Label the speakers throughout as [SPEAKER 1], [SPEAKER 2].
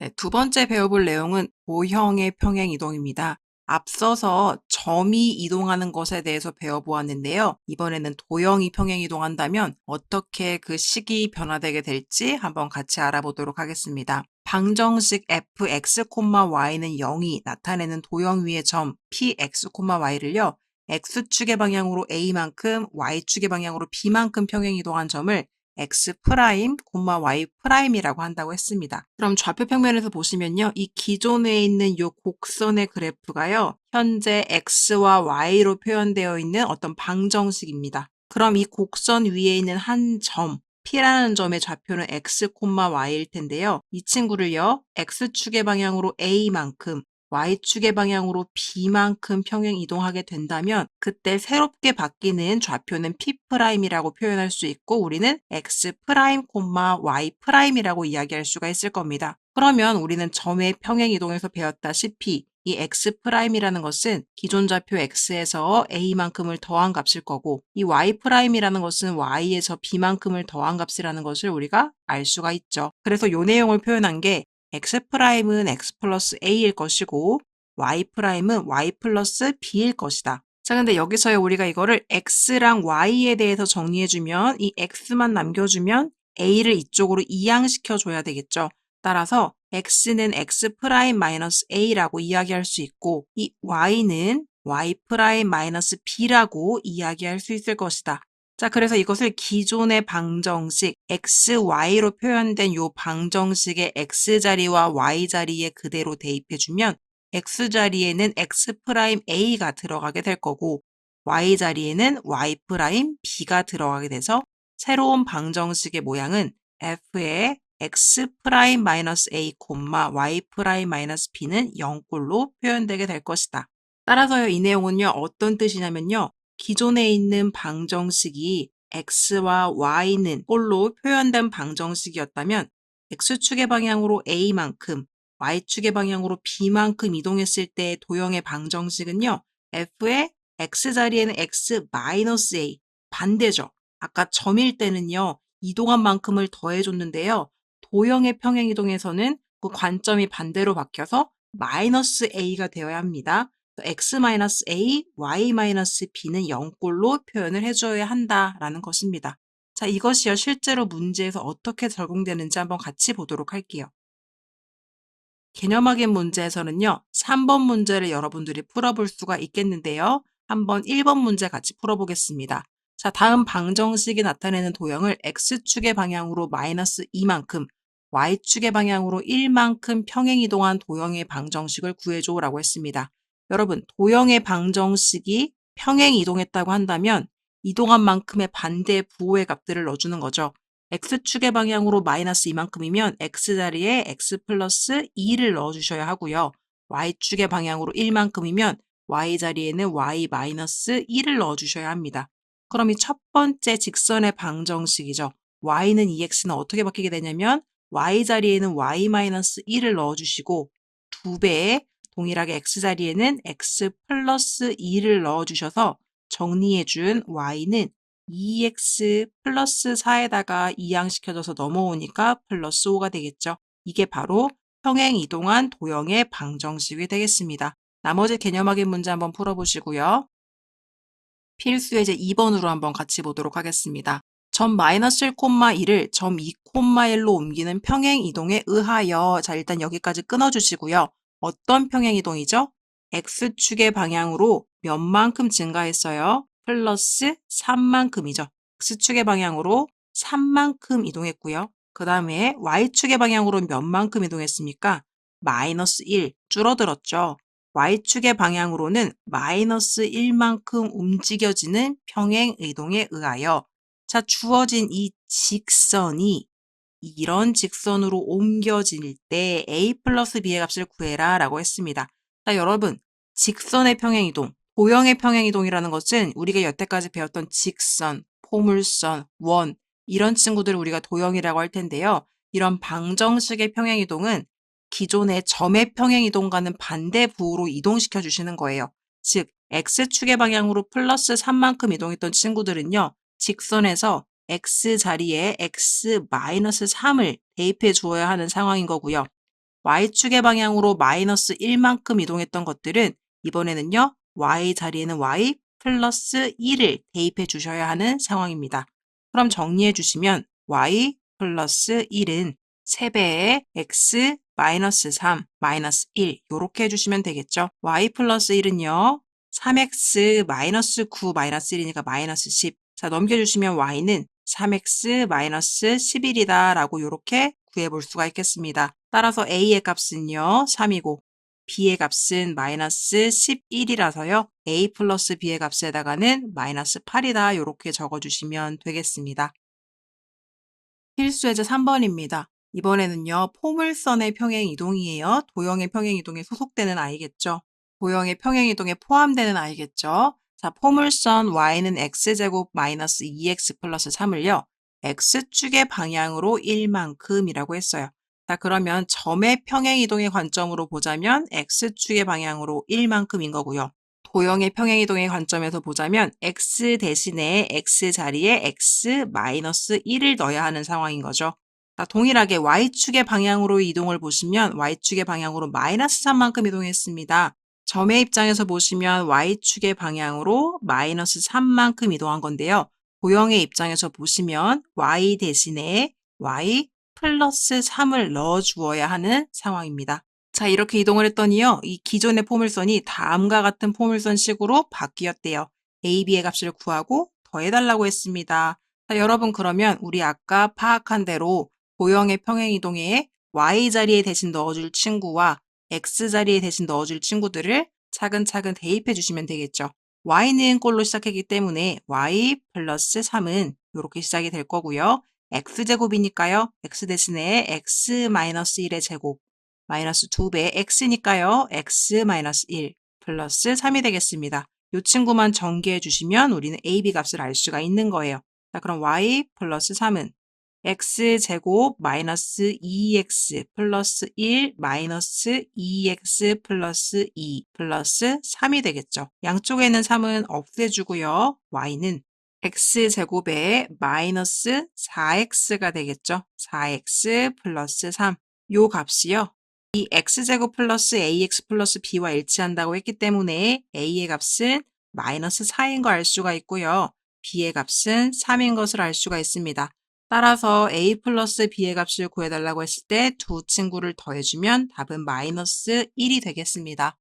[SPEAKER 1] 네, 두 번째 배워볼 내용은 도형의 평행 이동입니다. 앞서서 점이 이동하는 것에 대해서 배워보았는데요. 이번에는 도형이 평행 이동한다면 어떻게 그 식이 변화되게 될지 한번 같이 알아보도록 하겠습니다. 방정식 fx, y는 0이 나타내는 도형 위의 점 px, y를요. x축의 방향으로 a만큼, y축의 방향으로 b만큼 평행 이동한 점을 x 프라임, y 프라임이라고 한다고 했습니다. 그럼 좌표 평면에서 보시면요. 이 기존에 있는 이 곡선의 그래프가요. 현재 x와 y로 표현되어 있는 어떤 방정식입니다. 그럼 이 곡선 위에 있는 한 점, P라는 점의 좌표는 x, y일 텐데요. 이 친구를요. x축의 방향으로 a만큼, y축의 방향으로 b만큼 평행 이동하게 된다면 그때 새롭게 바뀌는 좌표는 P'이라고 표현할 수 있고 우리는 X', Y'이라고 이야기할 수가 있을 겁니다. 그러면 우리는 점의 평행 이동에서 배웠다시피 이 X'이라는 것은 기존 좌표 X에서 A만큼을 더한 값일 거고 이 Y'이라는 것은 Y에서 B만큼을 더한 값이라는 것을 우리가 알 수가 있죠. 그래서 이 내용을 표현한 게 X'은 X 플러스 A일 것이고 Y'은 Y 플러스 B일 것이다. 자, 근데 여기서요, 우리가 이거를 X랑 Y에 대해서 정리해주면 이 X만 남겨주면 A를 이쪽으로 이양시켜줘야 되겠죠. 따라서 X는 X 프라임 마이너스 A라고 이야기할 수 있고 이 Y는 Y 프라임 마이너스 B라고 이야기할 수 있을 것이다. 자, 그래서 이것을 기존의 방정식 XY로 표현된 이 방정식의 X자리와 Y자리에 그대로 대입해주면 X자리에는 X'A가 들어가게 될 거고 Y자리에는 Y'B가 들어가게 돼서 새로운 방정식의 모양은 F의 X'-A, Y'-B는 0꼴로 표현되게 될 것이다. 따라서요, 이 내용은요, 어떤 뜻이냐면요. 기존에 있는 방정식이 X와 Y는 꼴로 표현된 방정식이었다면 X축의 방향으로 A만큼 Y축의 방향으로 B만큼 이동했을 때의 도형의 방정식은요. F의 X자리에는 X-A, 반대죠. 아까 점일 때는요. 이동한 만큼을 더해줬는데요. 도형의 평행 이동에서는 그 관점이 반대로 바뀌어서 -A가 되어야 합니다. X-A, Y-B는 0꼴로 표현을 해줘야 한다라는 것입니다. 자, 이것이요. 실제로 문제에서 어떻게 적용되는지 한번 같이 보도록 할게요. 개념 확인 문제에서는요. 3번 문제를 여러분들이 풀어볼 수가 있겠는데요. 한번 1번 문제 같이 풀어보겠습니다. 자, 다음 방정식이 나타내는 도형을 X축의 방향으로 -2만큼, Y축의 방향으로 1만큼 평행 이동한 도형의 방정식을 구해줘라고 했습니다. 여러분, 도형의 방정식이 평행 이동했다고 한다면 이동한 만큼의 반대 부호의 값들을 넣어주는 거죠. X축의 방향으로 -2만큼이면 X자리에 X 플러스 2를 넣어주셔야 하고요. Y축의 방향으로 1만큼이면 Y자리에는 Y 마이너스 1을 넣어주셔야 합니다. 그럼 이 첫 번째 직선의 방정식이죠. Y는 2X는 어떻게 바뀌게 되냐면 Y자리에는 Y 마이너스 1을 넣어주시고 2배에 동일하게 X자리에는 X 플러스 2를 넣어주셔서 정리해준 Y는 2x 플러스 4에다가 이항시켜져서 넘어오니까 플러스 5가 되겠죠. 이게 바로 평행 이동한 도형의 방정식이 되겠습니다. 나머지 개념 확인 문제 한번 풀어보시고요. 필수 예제 2번으로 한번 같이 보도록 하겠습니다. 점 -1,1을 점 2,1로 옮기는 평행 이동에 의하여 자 일단 여기까지 끊어주시고요. 어떤 평행 이동이죠? X축의 방향으로 몇만큼 증가했어요? 플러스 3만큼이죠. X축의 방향으로 3만큼 이동했고요. 그 다음에 Y축의 방향으로 몇만큼 이동했습니까? 마이너스 1 줄어들었죠. Y축의 방향으로는 마이너스 1만큼 움직여지는 평행 이동에 의하여 자 주어진 이 직선이 이런 직선으로 옮겨질 때 A 플러스 B의 값을 구해라 라고 했습니다. 자 여러분 직선의 평행 이동, 도형의 평행 이동이라는 것은 우리가 여태까지 배웠던 직선, 포물선, 원 이런 친구들을 우리가 도형이라고 할 텐데요. 이런 방정식의 평행 이동은 기존의 점의 평행 이동과는 반대 부호로 이동시켜 주시는 거예요. 즉 X축의 방향으로 플러스 3만큼 이동했던 친구들은요. 직선에서 X 자리에 X-3을 대입해 주어야 하는 상황인 거고요. y축의 방향으로 마이너스 1만큼 이동했던 것들은 이번에는요, y 자리에는 y 플러스 1을 대입해 주셔야 하는 상황입니다. 그럼 정리해 주시면 y 플러스 1은 3배의 x 마이너스 3 마이너스 1 이렇게 해주시면 되겠죠. y 플러스 1은요. 3x 마이너스 9 마이너스 1이니까 마이너스 10. 자, 넘겨주시면 y는 3x 마이너스 11이다 라고 이렇게 구해볼 수가 있겠습니다. 따라서 a의 값은요. 3이고 b의 값은 마이너스 11이라서요. a 플러스 b의 값에다가는 마이너스 8이다 이렇게 적어주시면 되겠습니다. 필수예제 3번입니다. 이번에는요, 포물선의 평행이동이에요. 도형의 평행이동에 소속되는 아이겠죠. 도형의 평행이동에 포함되는 아이겠죠. 자, 포물선 y는 x제곱 마이너스 2x 플러스 3을요. x축의 방향으로 1만큼이라고 했어요. 자, 그러면 점의 평행이동의 관점으로 보자면 x축의 방향으로 1만큼인 거고요. 도형의 평행이동의 관점에서 보자면 x 대신에 x 자리에 x 마이너스 1을 넣어야 하는 상황인 거죠. 동일하게 y축의 방향으로 이동을 보시면 y축의 방향으로 마이너스 3만큼 이동했습니다. 점의 입장에서 보시면 y축의 방향으로 마이너스 3만큼 이동한 건데요. 도형의 입장에서 보시면 y 대신에 y 플러스 3을 넣어 주어야 하는 상황입니다. 자, 이렇게 이동을 했더니요. 이 기존의 포물선이 다음과 같은 포물선식으로 바뀌었대요. A, B의 값을 구하고 더해달라고 했습니다. 자, 여러분 그러면 우리 아까 파악한 대로 도형의 평행이동에 Y 자리에 대신 넣어줄 친구와 X 자리에 대신 넣어줄 친구들을 차근차근 대입해 주시면 되겠죠. Y는 꼴로 시작했기 때문에 Y 플러스 3은 이렇게 시작이 될 거고요. X제곱이니까요. X 대신에 X 마이너스 1의 제곱 마이너스 2배 x니까요. x 마이너스 1 플러스 3이 되겠습니다. 이 친구만 전개해 주시면 우리는 a, b 값을 알 수가 있는 거예요. 자, 그럼 y 플러스 3은 x제곱 마이너스 2x 플러스 1 마이너스 2x 플러스 2 플러스 3이 되겠죠. 양쪽에 있는 3은 없애주고요. y는 x제곱에 마이너스 4x가 되겠죠. 4x 플러스 3. 요 값이요. 이 x제곱 플러스 ax 플러스 b와 일치한다고 했기 때문에 a의 값은 마이너스 4인 거 알 수가 있고요. b의 값은 3인 것을 알 수가 있습니다. 따라서 a 플러스 b의 값을 구해달라고 했을 때 두 친구를 더해주면 답은 마이너스 1이 되겠습니다.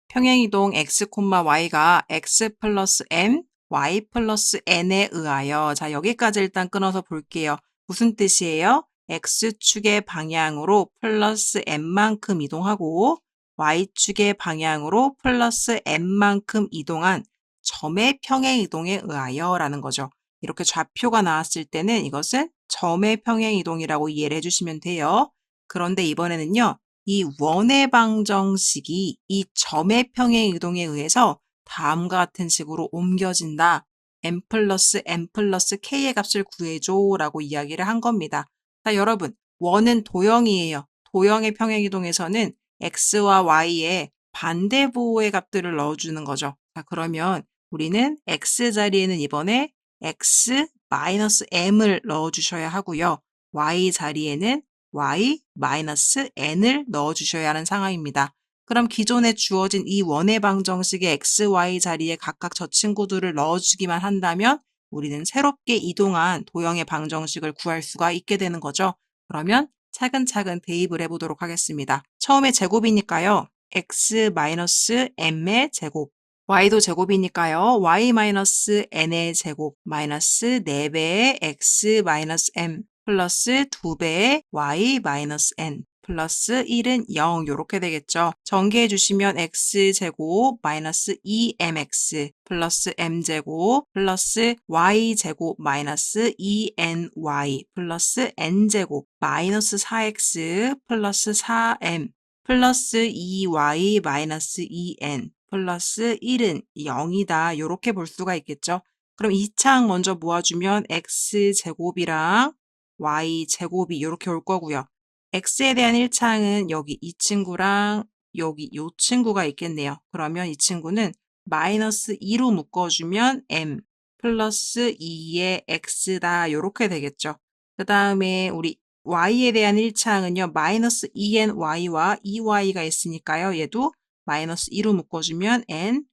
[SPEAKER 1] 평행이동 x, y가 x 플러스 m, y 플러스 n에 의하여 자, 여기까지 일단 끊어서 볼게요. 무슨 뜻이에요? x축의 방향으로 플러스 m만큼 이동하고 y축의 방향으로 플러스 m만큼 이동한 점의 평행이동에 의하여 라는 거죠. 이렇게 좌표가 나왔을 때는 이것은 점의 평행이동이라고 이해를 해주시면 돼요. 그런데 이번에는요. 이 원의 방정식이 이 점의 평행이동에 의해서 다음과 같은 식으로 옮겨진다. m 플러스 n 플러스 k의 값을 구해줘 라고 이야기를 한 겁니다. 자, 여러분, 원은 도형이에요. 도형의 평행이동에서는 x와 y의 반대부호의 값들을 넣어주는 거죠. 자, 그러면 우리는 x 자리에는 이번에 x 마이너스 m을 넣어주셔야 하고요. y 자리에는 y-n을 넣어주셔야 하는 상황입니다. 그럼 기존에 주어진 이 원의 방정식의 x, y 자리에 각각 저 친구들을 넣어주기만 한다면 우리는 새롭게 이동한 도형의 방정식을 구할 수가 있게 되는 거죠. 그러면 차근차근 대입을 해보도록 하겠습니다. 처음에 제곱이니까요. x-m의 제곱, y도 제곱이니까요. y-n의 제곱 마이너스 4배의 x-m 플러스 2배의 y-n 플러스 1은 0 이렇게 되겠죠. 전개해 주시면 x제곱 마이너스 2mx 플러스 m제곱 플러스 y제곱 마이너스 2ny 플러스 n제곱 마이너스 4x 플러스 4m 플러스 2y 마이너스 2n 플러스 1은 0이다. 이렇게 볼 수가 있겠죠. 그럼 2창 먼저 모아주면 x제곱이랑 y제곱이 이렇게 올 거고요. x에 대한 1창은 여기 이 친구랑 여기 이 친구가 있겠네요. 그러면 이 친구는 마이너스 2로 묶어주면 m 플러스 2의 x다. 이렇게 되겠죠. 그 다음에 우리 y에 대한 1차항은요. 마이너스 2ny와 2y가 있으니까요. 얘도 마이너스 2로 묶어주면 n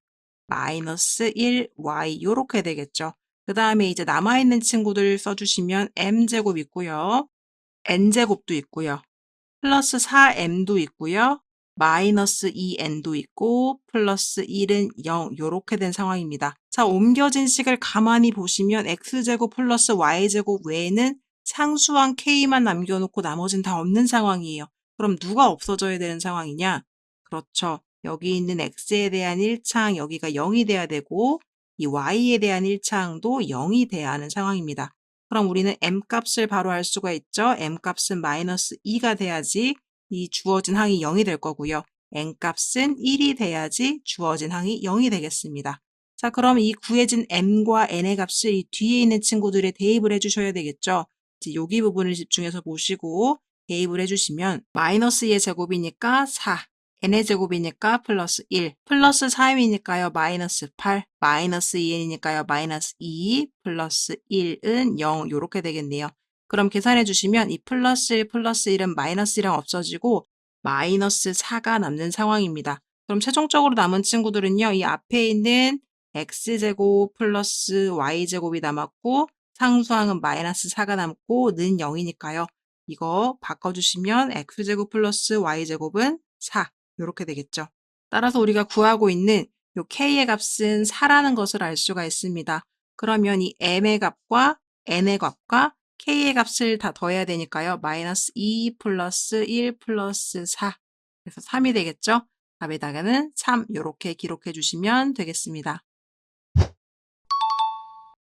[SPEAKER 1] 마이너스 1y 요렇게 되겠죠. 그 다음에 이제 남아있는 친구들 써주시면 m제곱 있고요. n제곱도 있고요. 플러스 4m도 있고요. 마이너스 2n도 있고 플러스 1은 0 요렇게 된 상황입니다. 자, 옮겨진 식을 가만히 보시면 x제곱 플러스 y제곱 외에는 상수항 k만 남겨놓고 나머진 다 없는 상황이에요. 그럼 누가 없어져야 되는 상황이냐? 그렇죠. 여기 있는 x에 대한 1차항 여기가 0이 돼야 되고 이 y에 대한 1차항도 0이 돼야 하는 상황입니다. 그럼 우리는 m값을 바로 알 수가 있죠. m값은 마이너스 2가 돼야지 이 주어진 항이 0이 될 거고요. n값은 1이 돼야지 주어진 항이 0이 되겠습니다. 자, 그럼 이 구해진 m과 n의 값을 이 뒤에 있는 친구들에 대입을 해주셔야 되겠죠. 이제 여기 부분을 집중해서 보시고 대입을 해주시면 마이너스 2의 제곱이니까 4, n의 제곱이니까 플러스 1, 플러스 3이니까요 마이너스 8, 마이너스 2n이니까요 마이너스 2, 플러스 1은 0 이렇게 되겠네요. 그럼 계산해 주시면 이 플러스 1, 플러스 1은 마이너스 1이랑 없어지고 마이너스 4가 남는 상황입니다. 그럼 최종적으로 남은 친구들은요. 이 앞에 있는 x제곱 플러스 y제곱이 남았고 상수항은 마이너스 4가 남고 는 0이니까요. 이거 바꿔주시면 x제곱 플러스 y제곱은 4 이렇게 되겠죠. 따라서 우리가 구하고 있는 요 k의 값은 4라는 것을 알 수가 있습니다. 그러면 이 m의 값과 n의 값과 k의 값을 다 더해야 되니까요. 마이너스 2 플러스 1 플러스 4 그래서 3이 되겠죠. 답에다가는 3 이렇게 기록해 주시면 되겠습니다.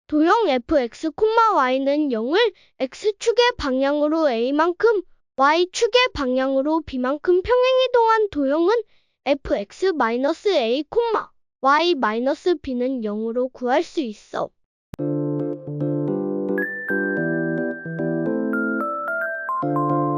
[SPEAKER 2] 도형 fx, y는 0을 x축의 방향으로 a만큼 y축의 방향으로 b만큼 평행이동한 도형은 fx-a, y-b는 0으로 구할 수 있어.